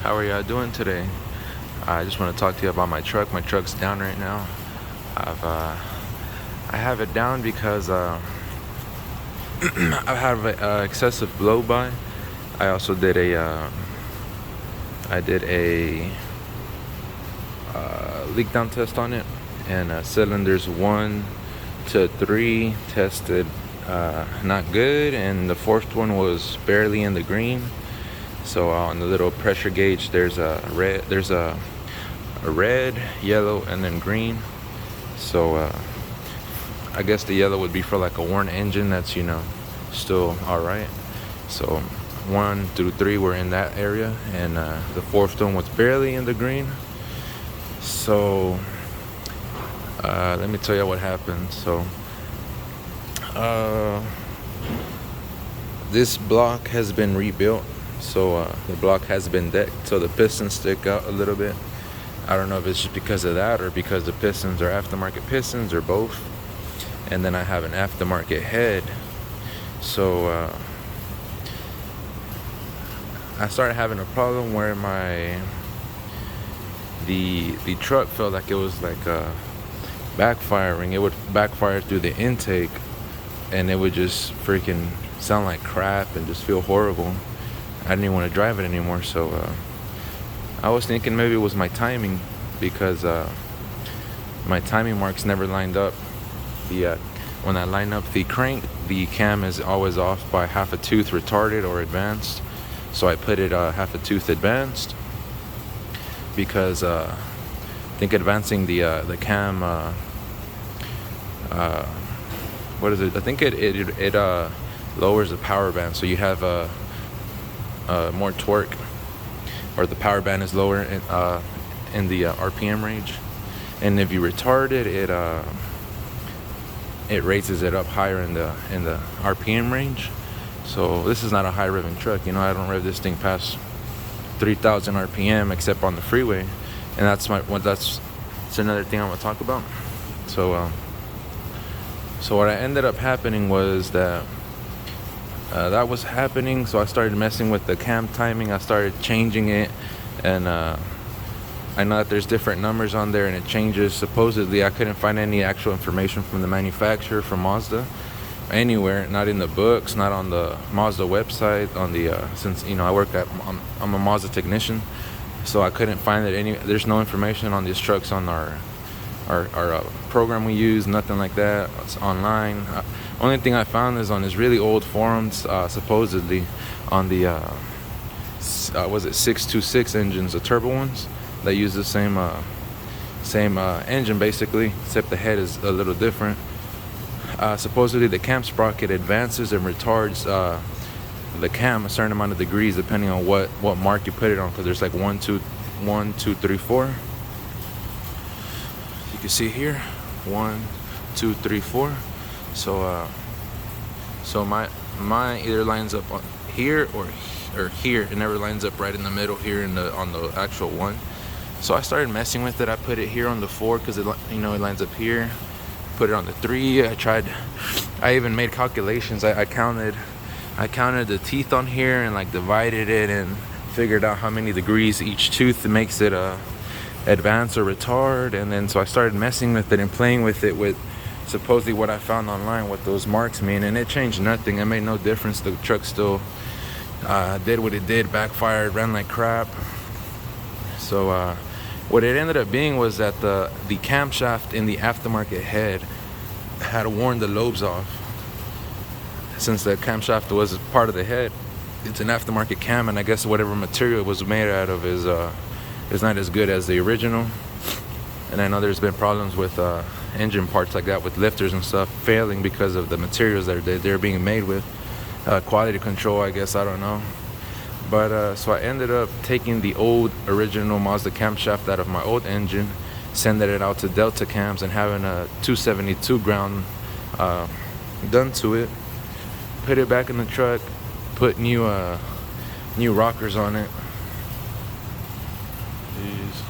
How are y'all doing today? I just want to talk to you about my truck. My truck's down right now. I have it down because I have excessive blow by. I also did a leak down test on it, and cylinders 1 to 3 tested not good, and the fourth one was barely in the green. So on the little pressure gauge, there's a red, yellow, and then green. So I guess the yellow would be for like a worn engine that's still all right. So 1 through 3 were in that area, and the fourth one was barely in the green. So let me tell you what happened. So this block has been rebuilt. So the block has been decked, so the pistons stick out a little bit. I don't know if it's just because of that or because the pistons are aftermarket pistons or both. And then I have an aftermarket head. So I started having a problem where the truck felt like it was like backfiring. It would backfire through the intake, and it would just freaking sound like crap and just feel horrible. I didn't even want to drive it anymore. So I was thinking maybe it was my timing, because my timing marks never lined up. When I line up the crank, the cam is always off by half a tooth, retarded or advanced. So I put it half a tooth advanced, because I think advancing the cam, what is it? I think it lowers the power band, so you have more torque, or the power band is lower in the RPM range. And if you retard it, it raises it up higher in the RPM range. So this is not a high revving truck. I don't rev this thing past 3,000 RPM except on the freeway, and that's another thing I want to talk about. So what I ended up happening was that was happening. So I started messing with the cam timing. I started changing it, and I know that there's different numbers on there and it changes. Supposedly I couldn't find any actual information from the manufacturer, from Mazda, anywhere, not in the books, not on the Mazda website, on the since I'm a Mazda technician, so I couldn't find it there's no information on these trucks on our program we use, nothing like that. It's online. Only thing I found is on these really old forums, supposedly on the was it 626 engines, the turbo ones that use the same engine basically, except the head is a little different. Supposedly the cam sprocket advances and retards the cam a certain amount of degrees depending on what mark you put it on, because there's like 1, 2, 3, 4. You can see here 1, 2, 3, 4. So my either lines up on here or here. It never lines up right in the middle here on the actual one. So I started messing with it. I put it here on the 4 because it lines up here. Put it on the 3. I even made calculations. I counted the teeth on here and like divided it and figured out how many degrees each tooth makes it advance or retard. And then so I started messing with it and playing with it with supposedly what I found online, what those marks mean, and it changed nothing. It made no difference. The truck still did what it did, backfired, ran like crap. So what it ended up being was that the camshaft in the aftermarket head had worn the lobes off. Since the camshaft was part of the head, it's an aftermarket cam, and I guess whatever material it was made out of is not as good as the original. And I know there's been problems with engine parts like that, with lifters and stuff failing because of the materials that they're being made with. Quality control, I guess, I don't know. But so I ended up taking the old original Mazda camshaft out of my old engine, sending it out to Delta Cams, and having a 272 ground done to it. Put it back in the truck, put new rockers on it. Jeez.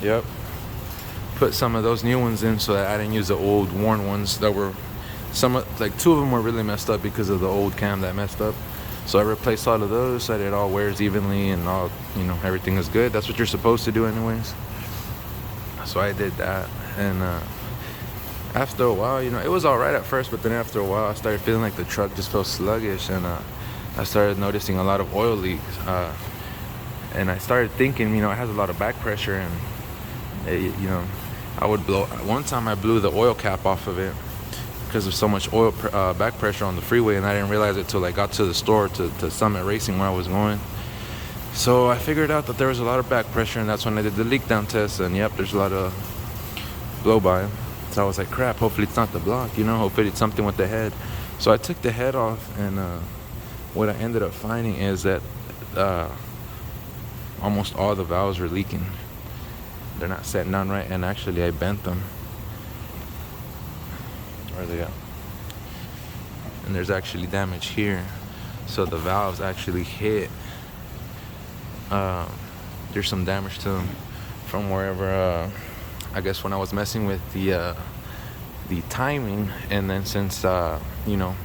Yep. Put some of those new ones in so that I didn't use the old worn ones that were two of them were really messed up because of the old cam that messed up. So I replaced all of those so that it all wears evenly and all, you know, everything is good. That's what you're supposed to do anyways. So I did that, and after a while, you know, it was all right at first, but then after a while I started feeling like the truck just felt sluggish, and I started noticing a lot of oil leaks, and I started thinking, you know, it has a lot of back pressure, and you know, I would blow. One time I blew the oil cap off of it because of so much oil back pressure on the freeway, and I didn't realize it till I got to the store to Summit Racing where I was going. So I figured out that there was a lot of back pressure, and that's when I did the leak down test, and yep, there's a lot of blow by. So I was like, crap, hopefully it's not the block, you know, hopefully it's something with the head. So I took the head off, and what I ended up finding is that almost all the valves were leaking. They're not setting down right, and actually I bent them. Where are they at? And there's actually damage here. So the valves actually hit. There's some damage to them from wherever, I guess when I was messing with the timing, and then since you know,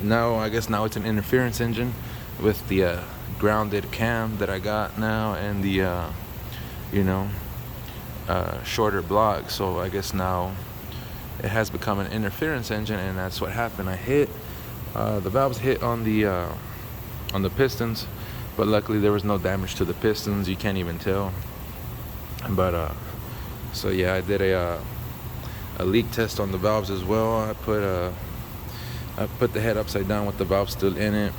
now I guess now it's an interference engine with the grounded cam that I got now, and the you know, shorter block. So I guess now it has become an interference engine, and that's what happened. I hit the valves hit on the pistons, but luckily there was no damage to the pistons. You can't even tell. But so yeah, I did a leak test on the valves as well. I put the head upside down with the valve still in it,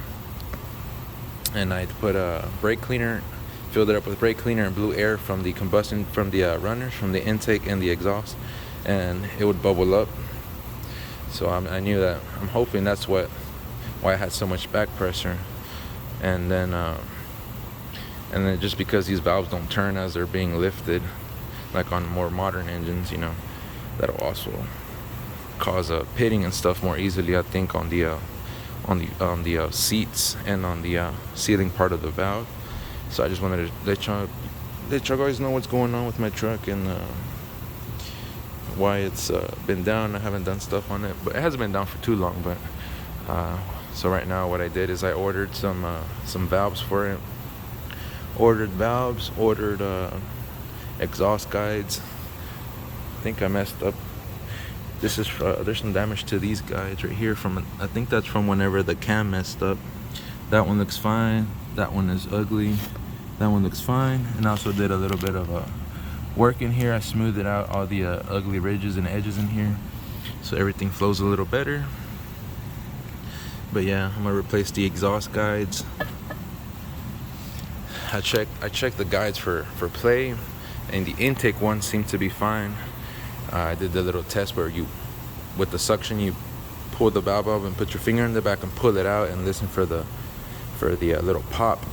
and I put a brake cleaner, filled it up with brake cleaner, and blew air from the combustion, from the runners, from the intake and the exhaust, and it would bubble up. So I knew that. I'm hoping that's why I had so much back pressure. And then just because these valves don't turn as they're being lifted, like on more modern engines, you know, that'll also cause pitting and stuff more easily, I think, on the seats and on the sealing part of the valve. So I just wanted to let y'all guys know what's going on with my truck, and why it's been down. I haven't done stuff on it, but it hasn't been down for too long. But so right now what I did is I ordered some valves for it. Ordered valves, ordered exhaust guides. I think I messed up. This is there's some damage to these guides right here from, I think that's from whenever the cam messed up. That one looks fine. That one is ugly. That one looks fine. And I also did a little bit of work in here. I smoothed it out, all the ugly ridges and edges in here, so everything flows a little better. But yeah, I'm gonna replace the exhaust guides. I checked the guides for play, and the intake ones seem to be fine. I did the little test where you, with the suction, you pull the valve up and put your finger in the back and pull it out and listen for the little pop,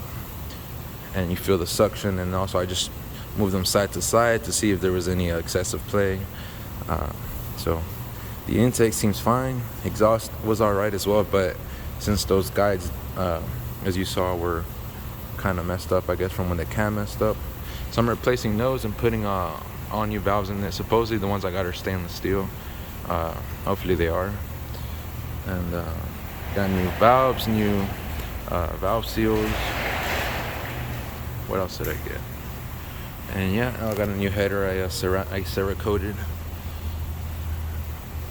and you feel the suction. And also I just moved them side to side to see if there was any excessive play. So the intake seems fine. Exhaust was alright as well, but since those guides, as you saw, were kind of messed up, I guess, from when the cam messed up, so I'm replacing those and putting all new valves in there. Supposedly the ones I got are stainless steel. Hopefully they are. And got new valves, new valve seals. What else did I get? And yeah, I got a new header. I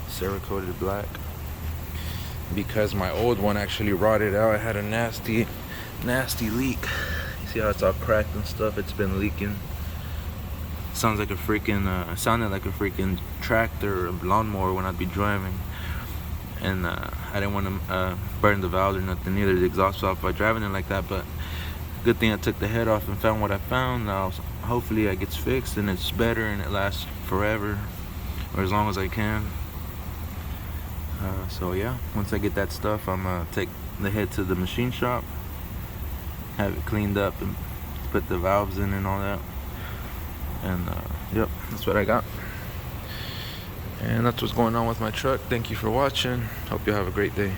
Cerakoted black, because my old one actually rotted out. I had a nasty leak. You see how it's all cracked and stuff? It's been leaking. Sounded like a freaking tractor or lawnmower when I'd be driving. And I didn't want to burn the valve or nothing, neither the exhaust valve, by driving it like that. But good thing I took the head off and found what I found. Now hopefully it gets fixed and it's better and it lasts forever, or as long as I can. So yeah, once I get that stuff, I'm gonna take the head to the machine shop, have it cleaned up, and put the valves in and all that. And yep, that's what I got. And that's what's going on with my truck. Thank you for watching. Hope you have a great day.